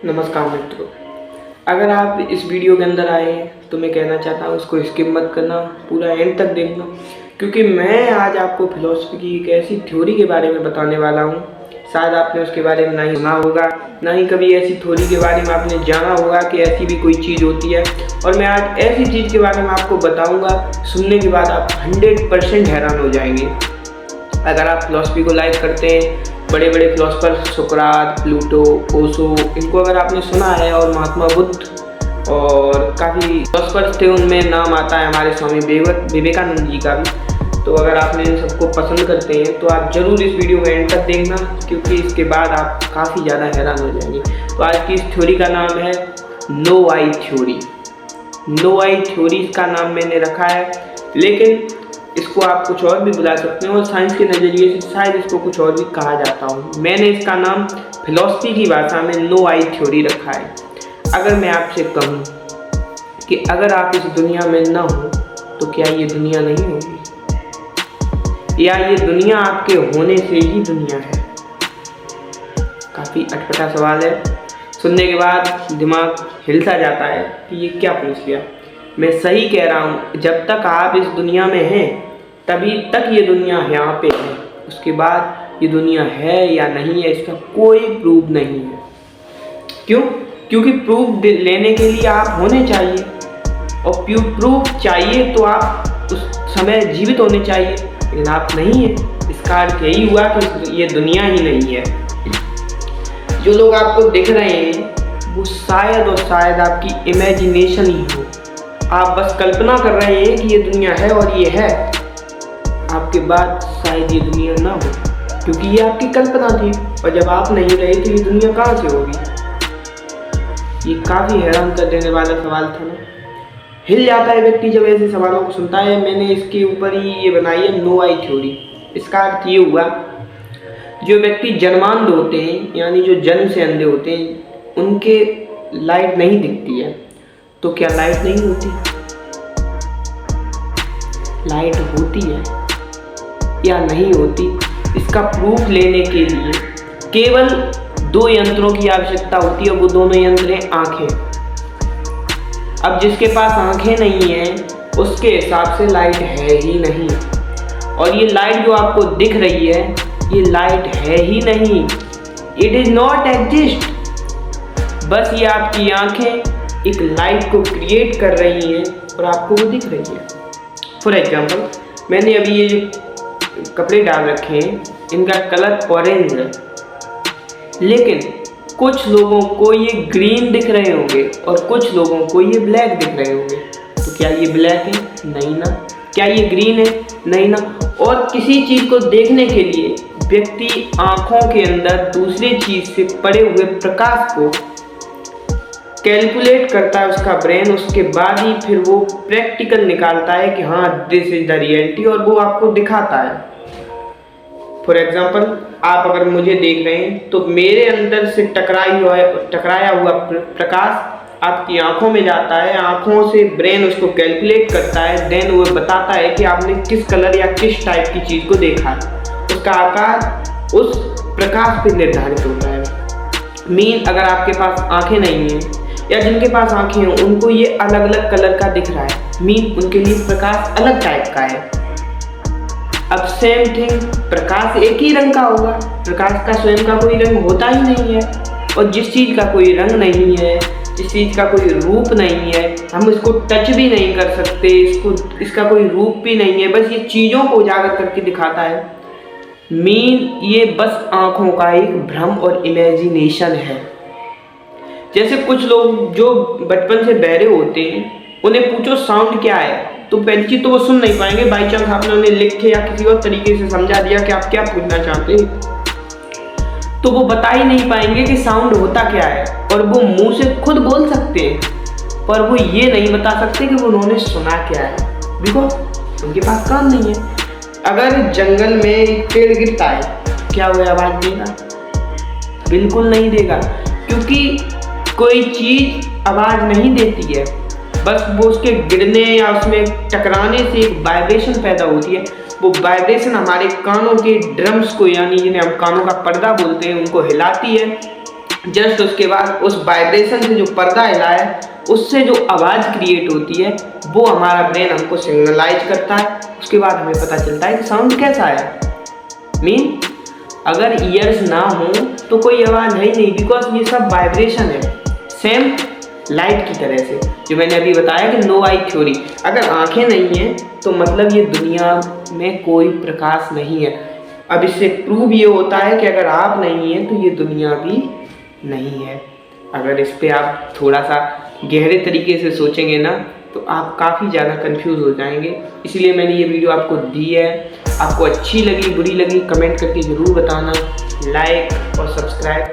नमस्कार मित्रों, अगर आप इस वीडियो के अंदर आए हैं तो मैं कहना चाहता हूँ इसको स्किप मत करना, पूरा एंड तक देखना, क्योंकि मैं आज आपको फिलॉसफी की एक ऐसी थ्योरी के बारे में बताने वाला हूँ। शायद आपने उसके बारे में ना ही सुना होगा, ना ही कभी ऐसी थ्योरी के बारे में आपने जाना होगा कि ऐसी भी कोई चीज़ होती है। और मैं आज ऐसी चीज़ के बारे में आपको बताऊँगा, सुनने के बाद आप 100% हैरान हो जाएंगे। अगर आप फिलॉसफी को लाइक करते हैं, बड़े बड़े फिलोसफर सुकरात, प्लूटो, ओशो, इनको अगर आपने सुना है, और महात्मा बुद्ध और काफ़ी फिलोसफर्स थे, उनमें नाम आता है हमारे स्वामी विवेकानंद जी का भी। तो अगर आपने इन सबको पसंद करते हैं तो आप ज़रूर इस वीडियो को एंड तक देखना, क्योंकि इसके बाद आप काफ़ी ज़्यादा हैरान हो जाएंगे। तो आज की इस थ्योरी का नाम है नो आई थ्योरी। नो आई थ्योरी का नाम मैंने रखा है, लेकिन इसको आप कुछ और भी बुला सकते हैं, और साइंस के नज़रिए से शायद इसको कुछ और भी कहा जाता हो। मैंने इसका नाम फिलॉसफी की भाषा में नो आई थ्योरी रखा है। अगर मैं आपसे कहूँ कि अगर आप इस दुनिया में ना हो तो क्या ये दुनिया नहीं होगी, या ये दुनिया आपके होने से ही दुनिया है? काफ़ी अटपटा सवाल है, सुनने के बाद दिमाग हिलता जाता है कि ये क्या पूछ लिया। मैं सही कह रहा हूँ, जब तक आप इस दुनिया में हैं तभी तक ये दुनिया यहाँ पे है। उसके बाद ये दुनिया है या नहीं है, इसका कोई प्रूफ नहीं है। क्यों? क्योंकि प्रूफ लेने के लिए आप होने चाहिए, और प्रूफ चाहिए तो आप उस समय जीवित होने चाहिए, लेकिन आप नहीं है। इसका अर्थ यही हुआ कि ये दुनिया ही नहीं है। जो लोग आपको दिख रहे हैं वो शायद और शायद आपकी इमेजिनेशन ही हो। आप बस कल्पना कर रहे हैं कि ये दुनिया है और ये है, आपके बाद शायद ये दुनिया ना हो, क्योंकि ये आपकी कल्पना थी, और जब आप नहीं रहे तो ये दुनिया कहाँ से होगी? ये काफ़ी हैरान कर देने वाला सवाल था ना। हिल जाता है व्यक्ति जब ऐसे सवालों को सुनता है। मैंने इसके ऊपर ही ये बनाई है नो आई थ्योरी। इसका अर्थ ये हुआ, जो व्यक्ति जन्मांध होते हैं, यानी जो जन्म से अंधे होते हैं, उनके लाइट नहीं दिखती है। तो क्या लाइट नहीं होती? लाइट होती है या नहीं होती, इसका प्रूफ लेने के लिए केवल दो यंत्रों की आवश्यकता होती है, वो दोनों यंत्र हैं आंखें। अब जिसके पास आंखें नहीं है उसके हिसाब से लाइट है ही नहीं, और ये लाइट जो आपको दिख रही है ये लाइट है ही नहीं। It is not exist. बस ये आपकी आंखें एक लाइट को क्रिएट कर रही हैं और आपको वो दिख रही है। फॉर एग्जाम्पल, मैंने अभी ये जो कपड़े डाल रखे हैं इनका कलर ऑरेंज है, लेकिन कुछ लोगों को ये ग्रीन दिख रहे होंगे और कुछ लोगों को ये ब्लैक दिख रहे होंगे। तो क्या ये ब्लैक है? नहीं ना। क्या ये ग्रीन है? नहीं ना। और किसी चीज़ को देखने के लिए व्यक्ति आँखों के अंदर दूसरे चीज़ से पड़े हुए प्रकाश को कैलकुलेट करता है उसका ब्रेन, उसके बाद ही फिर वो प्रैक्टिकल निकालता है कि हाँ दिस इज द रियलिटी, और वो आपको दिखाता है। फॉर एग्जाम्पल, आप अगर मुझे देख रहे हैं तो मेरे अंदर से टकराया हुआ प्रकाश आपकी आंखों में जाता है, आंखों से ब्रेन उसको कैलकुलेट करता है, देन वो बताता है कि आपने किस कलर या किस टाइप की चीज़ को देखा है। उसका आकार उस प्रकाश पर निर्धारित होता है। मीन अगर आपके पास आंखें नहीं हैं, या जिनके पास आंखें हैं उनको ये अलग अलग कलर का दिख रहा है, मीन उनके लिए प्रकाश अलग टाइप का है। अब सेम थिंग, प्रकाश एक ही रंग का होगा, प्रकाश का स्वयं का कोई रंग होता ही नहीं है। और जिस चीज़ का कोई रंग नहीं है, जिस चीज़ का कोई रूप नहीं है, हम इसको टच भी नहीं कर सकते, इसका कोई रूप भी नहीं है, बस ये चीज़ों को उजागर करके दिखाता है। मीन ये बस आँखों का एक भ्रम और इमेजिनेशन है। जैसे कुछ लोग जो बचपन से बहरे होते हैं, उन्हें पूछो साउंड क्या है, तो पहली चीज तो वो सुन नहीं पाएंगे। बाई चांस आपने उन्हें लिख के या किसी और तरीके से समझा दिया कि आप क्या पूछना चाहते हैं, तो वो बता ही नहीं पाएंगे कि साउंड होता क्या है। और वो मुंह से खुद बोल सकते हैं, पर वो ये नहीं बता सकते कि वो उन्होंने सुना क्या है, बिकॉज उनके पास कान नहीं है। अगर जंगल में एक पेड़ गिरता है, क्या वो आवाज़ देगा? बिल्कुल नहीं देगा, क्योंकि कोई चीज़ आवाज़ नहीं देती है, बस वो उसके गिरने या उसमें टकराने से एक वाइब्रेशन पैदा होती है। वो वाइब्रेशन हमारे कानों के ड्रम्स को, यानी जिन्हें हम कानों का पर्दा बोलते हैं, उनको हिलाती है, जस्ट उसके बाद उस वाइब्रेशन से जो पर्दा हिला है उससे जो आवाज़ क्रिएट होती है वो हमारा ब्रेन हमको सिग्नलाइज करता है। उसके बाद हमें पता चलता है कि साउंड कैसा है। मीन अगर ईयर्स ना हो तो कोई आवाज़ है ही नहीं, बिकॉज ये सब वाइब्रेशन है। सेम लाइट की तरह से जो मैंने अभी बताया कि नो आई थ्योरी, अगर आंखें नहीं हैं तो मतलब ये दुनिया में कोई प्रकाश नहीं है। अब इससे प्रूव ये होता है कि अगर आप नहीं हैं तो ये दुनिया भी नहीं है। अगर इस पे आप थोड़ा सा गहरे तरीके से सोचेंगे ना तो आप काफ़ी ज़्यादा कंफ्यूज हो जाएंगे। इसलिए मैंने ये वीडियो आपको दी है। आपको अच्छी लगी बुरी लगी कमेंट करके ज़रूर बताना। लाइक और सब्सक्राइब